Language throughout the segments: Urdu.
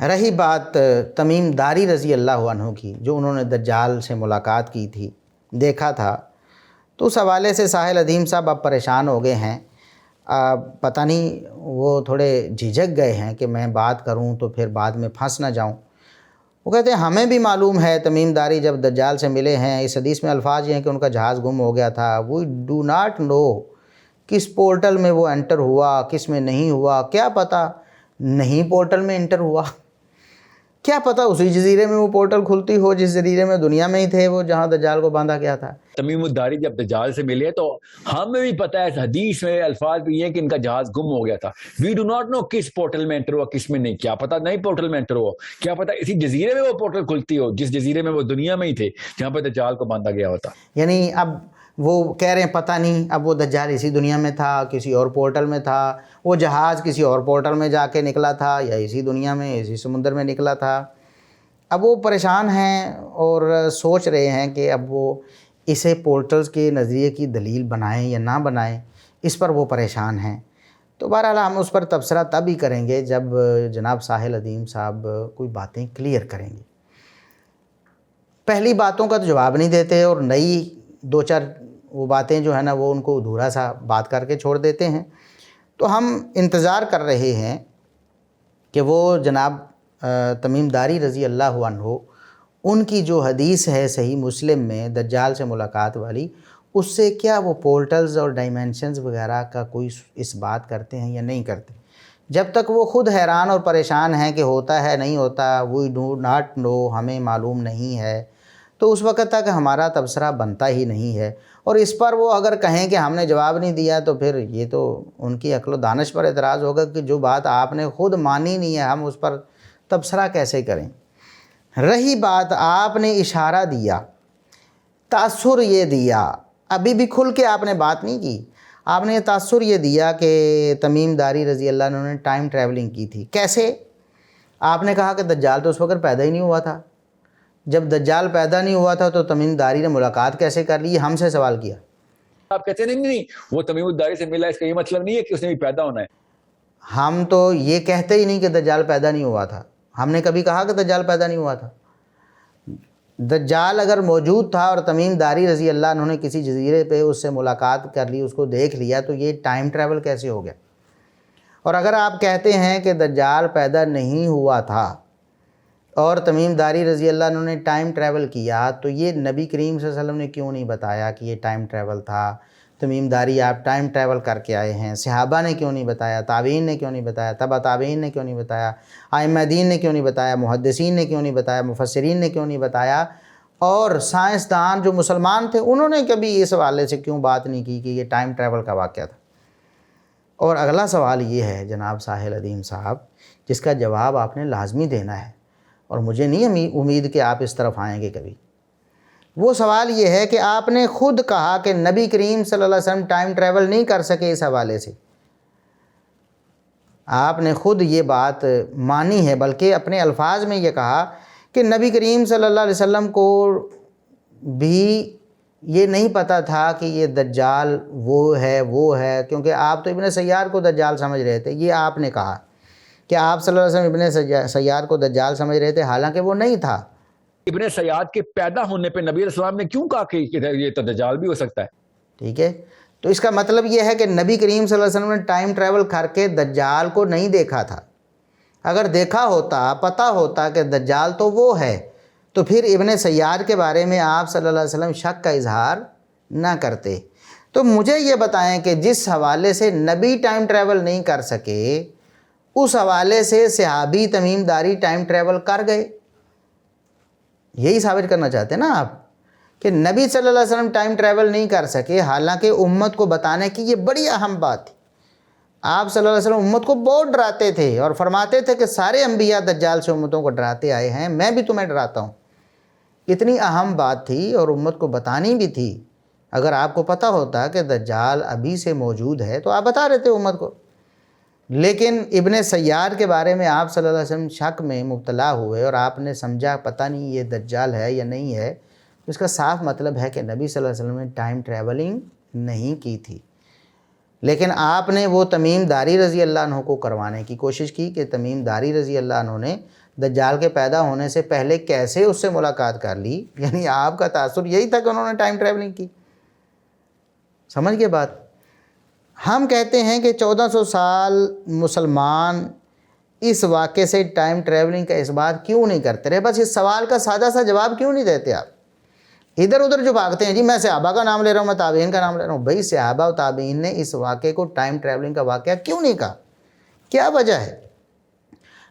رہی بات تمیم داری رضی اللہ عنہ کی، جو انہوں نے دجال سے ملاقات کی تھی، دیکھا تھا، تو اس حوالے سے ساحل ادیم صاحب اب پریشان ہو گئے ہیں۔ پتہ نہیں وہ تھوڑے جھجک گئے ہیں کہ میں بات کروں تو پھر بعد میں پھنس نہ جاؤں۔ وہ کہتے ہیں ہمیں بھی معلوم ہے تمیم داری جب دجال سے ملے ہیں، اس حدیث میں الفاظ یہ ہیں کہ ان کا جہاز گم ہو گیا تھا، وی ڈو ناٹ نو کس پورٹل میں وہ انٹر ہوا، کس میں نہیں ہوا، کیا پتہ نہیں پورٹل میں انٹر ہوا، کیا پتہ اسی جزیرے میں وہ پورٹل کھلتی ہو جس جزیرے میں دنیا میں ہی تھے وہ، جہاں دجال کو باندھا گیا تھا۔ تمیم الداری جب دجال سے ملے تو ہمیں بھی پتہ ہے، حدیث میں الفاظ بھی یہ کہ ان کا جہاز گم ہو گیا تھا۔ وی ڈو ناٹ نو کس پورٹل میں انٹر ہوا، کس میں نہیں، کیا پتہ نہیں پورٹل میں انٹر ہوا، کیا پتہ اسی جزیرے میں وہ پورٹل کھلتی ہو جس جزیرے میں وہ دنیا میں ہی تھے جہاں پہ دجال کو باندھا گیا ہوتا۔ یعنی اب وہ کہہ رہے ہیں پتہ نہیں، اب وہ دجال اسی دنیا میں تھا، کسی اور پورٹل میں تھا، وہ جہاز کسی اور پورٹل میں جا کے نکلا تھا، یا اسی دنیا میں اسی سمندر میں نکلا تھا۔ اب وہ پریشان ہیں اور سوچ رہے ہیں کہ اب وہ اسے پورٹلز کے نظریے کی دلیل بنائیں یا نہ بنائیں، اس پر وہ پریشان ہیں۔ تو بہرحال ہم اس پر تبصرہ تب ہی کریں گے جب جناب ساحل ادیم صاحب کوئی باتیں کلیئر کریں گے۔ پہلی باتوں کا تو جواب نہیں دیتے اور نئی دو چار وہ باتیں جو ہے نا وہ ان کو ادھورا سا بات کر کے چھوڑ دیتے ہیں۔ تو ہم انتظار کر رہے ہیں کہ وہ جناب تمیم داری رضی اللہ عنہ ان کی جو حدیث ہے صحیح مسلم میں دجال سے ملاقات والی، اس سے کیا وہ پورٹلز اور ڈائمینشنز وغیرہ کا کوئی اس بات کرتے ہیں یا نہیں کرتے۔ جب تک وہ خود حیران اور پریشان ہیں کہ ہوتا ہے نہیں ہوتا، وی ڈو ناٹ نو، ہمیں معلوم نہیں ہے، تو اس وقت تک ہمارا تبصرہ بنتا ہی نہیں ہے۔ اور اس پر وہ اگر کہیں کہ ہم نے جواب نہیں دیا تو پھر یہ تو ان کی عقل و دانش پر اعتراض ہوگا کہ جو بات آپ نے خود مانی نہیں ہے ہم اس پر تبصرہ کیسے کریں۔ رہی بات آپ نے اشارہ دیا، تاثر یہ دیا، ابھی بھی کھل کے آپ نے بات نہیں کی، آپ نے یہ تاثر یہ دیا کہ تمیم داری رضی اللہ عنہ نے ٹائم ٹریولنگ کی تھی۔ کیسے؟ آپ نے کہا کہ دجال تو اس وقت پیدا ہی نہیں ہوا تھا۔ جب دجال پیدا نہیں ہوا تھا تو تمیم داری نے ملاقات کیسے کر لی؟ ہم سے سوال کیا۔ آپ کہتے ہیں نہیں وہ تمیم الداری سے ملا، اس کا یہ مطلب نہیں ہے کہ اس نے بھی پیدا ہونا ہے۔ ہم تو یہ کہتے ہی نہیں کہ دجال پیدا نہیں ہوا تھا، ہم نے کبھی کہا کہ دجال پیدا نہیں ہوا تھا۔ دجال اگر موجود تھا اور تمیم داری رضی اللہ عنہ نے کسی جزیرے پہ اس سے ملاقات کر لی، اس کو دیکھ لیا، تو یہ ٹائم ٹریول کیسے ہو گیا؟ اور اگر آپ کہتے ہیں کہ دجال پیدا نہیں ہوا تھا اور تمیم داری رضی اللہ عنہ نے ٹائم ٹریول کیا، تو یہ نبی کریم صلی اللہ علیہ وسلم نے کیوں نہیں بتایا کہ یہ ٹائم ٹریول تھا؟ تمیم داری آپ ٹائم ٹریول کر کے آئے ہیں، صحابہ نے کیوں نہیں بتایا، تابعین نے کیوں نہیں بتایا، تبع تابعین نے کیوں نہیں بتایا، ائمہ دین نے کیوں نہیں بتایا، محدثین نے کیوں نہیں بتایا، مفسرین نے کیوں نہیں بتایا، اور سائنسدان جو مسلمان تھے انہوں نے کبھی اس حوالے سے کیوں بات نہیں کی کہ یہ ٹائم ٹریول کا واقعہ تھا؟ اور اگلا سوال یہ ہے جناب ساحل ادیم صاحب، جس کا جواب آپ نے لازمی دینا ہے، اور مجھے نہیں امید کہ آپ اس طرف آئیں گے کبھی۔ وہ سوال یہ ہے کہ آپ نے خود کہا کہ نبی کریم صلی اللہ علیہ وسلم ٹائم ٹریول نہیں کر سکے، اس حوالے سے آپ نے خود یہ بات مانی ہے، بلکہ اپنے الفاظ میں یہ کہا کہ نبی کریم صلی اللہ علیہ وسلم کو بھی یہ نہیں پتہ تھا کہ یہ دجال وہ ہے، کیونکہ آپ تو ابن سیار کو دجال سمجھ رہے تھے۔ یہ آپ نے کہا کہ آپ صلی اللہ علیہ وسلم ابن سیار کو دجال سمجھ رہے تھے، حالانکہ وہ نہیں تھا۔ ابن سیاد کے پیدا ہونے پہ نبی علیہ السلام نے کیوں کہا کہ یہ تو دجال بھی ہو سکتا ہے؟ ٹھیک ہے، تو اس کا مطلب یہ ہے کہ نبی کریم صلی اللہ علیہ وسلم نے ٹائم ٹریول کر کے دجال کو نہیں دیکھا تھا۔ اگر دیکھا ہوتا، پتہ ہوتا کہ دجال تو وہ ہے، تو پھر ابن سیار کے بارے میں آپ صلی اللہ علیہ وسلم شک کا اظہار نہ کرتے۔ تو مجھے یہ بتائیں کہ جس حوالے سے نبی ٹائم ٹریول نہیں کر سکے، اس حوالے سے صحابی تمیم داری ٹائم ٹریول کر گئے۔ یہی ثابت کرنا چاہتے ہیں نا آپ کہ نبی صلی اللہ علیہ وسلم ٹائم ٹریول نہیں کر سکے، حالانکہ امت کو بتانے کی یہ بڑی اہم بات تھی۔ آپ صلی اللہ علیہ وسلم امت کو بہت ڈراتے تھے اور فرماتے تھے کہ سارے انبیاء دجال سے امتوں کو ڈراتے آئے ہیں، میں بھی تمہیں ڈراتا ہوں۔ اتنی اہم بات تھی اور امت کو بتانی بھی تھی۔ اگر آپ کو پتہ ہوتا کہ دجال ابھی سے موجود ہے تو آپ بتا رہے تھے امت کو، لیکن ابن سیار کے بارے میں آپ صلی اللہ علیہ وسلم شک میں مبتلا ہوئے اور آپ نے سمجھا پتہ نہیں یہ دجال ہے یا نہیں ہے، اس کا صاف مطلب ہے کہ نبی صلی اللہ علیہ وسلم نے ٹائم ٹریولنگ نہیں کی تھی۔ لیکن آپ نے وہ تمیم داری رضی اللہ عنہ کو کروانے کی کوشش کی کہ تمیم داری رضی اللہ عنہ نے دجال کے پیدا ہونے سے پہلے کیسے اس سے ملاقات کر لی، یعنی آپ کا تاثر یہی تھا کہ انہوں نے ٹائم ٹریولنگ کی. سمجھ گئے بات؟ ہم کہتے ہیں کہ 1400 سال مسلمان اس واقعے سے ٹائم ٹریولنگ کا اس بات کیوں نہیں کرتے رہے؟ بس اس سوال کا سادہ سا جواب کیوں نہیں دیتے آپ؟ ادھر ادھر جو بھاگتے ہیں، جی میں صحابہ کا نام لے رہا ہوں، میں تابعین کا نام لے رہا ہوں. بھائی صحابہ و تابعین نے اس واقعے کو ٹائم ٹریولنگ کا واقعہ کیوں نہیں کہا؟ کیا وجہ ہے؟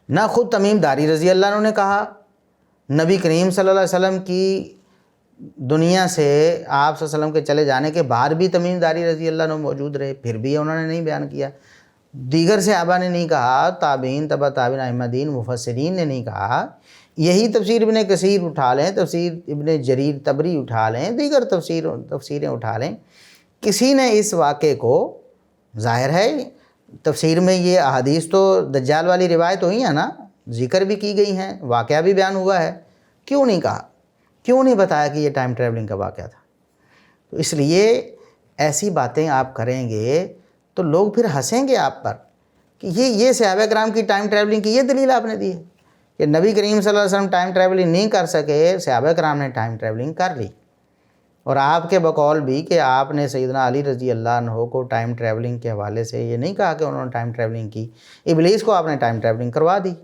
نہ خود تمیم داری رضی اللہ عنہ نے کہا، نبی کریم صلی اللہ علیہ وسلم کی دنیا سے آپ صلی اللہ علیہ وسلم کے چلے جانے کے بعد بھی تمیم داری رضی اللہ عنہ موجود رہے، پھر بھی انہوں نے نہیں بیان کیا. دیگر صحابہ نے نہیں کہا، تابعین، تبع تابعین، ائمہ دین، مفسرین نے نہیں کہا. یہی تفسیر ابن کثیر اٹھا لیں، تفسیر ابن جریر طبری اٹھا لیں، دیگر تفسیریں اٹھا لیں، کسی نے اس واقعے کو، ظاہر ہے تفسیر میں یہ احادیث تو دجال والی روایت ہوئی ہیں نا، ذکر بھی کی گئی ہیں، واقعہ بھی بیان ہوا ہے، کیوں نہیں کہا؟ کیوں نہیں بتایا کہ یہ ٹائم ٹریولنگ کا واقعہ تھا؟ تو اس لیے ایسی باتیں آپ کریں گے تو لوگ پھر ہنسیں گے آپ پر کہ یہ صحابہ کرام کی ٹائم ٹریولنگ کی یہ دلیل آپ نے دی ہے کہ نبی کریم صلی اللہ علیہ وسلم ٹائم ٹریولنگ نہیں کر سکے، صحابہ کرام نے ٹائم ٹریولنگ کر لی. اور آپ کے بقول بھی کہ آپ نے سیدنا علی رضی اللہ عنہ کو ٹائم ٹریولنگ کے حوالے سے یہ نہیں کہا کہ انہوں نے ٹائم ٹریولنگ کی، ابلیس کو آپ نے ٹائم ٹریولنگ کروا دی.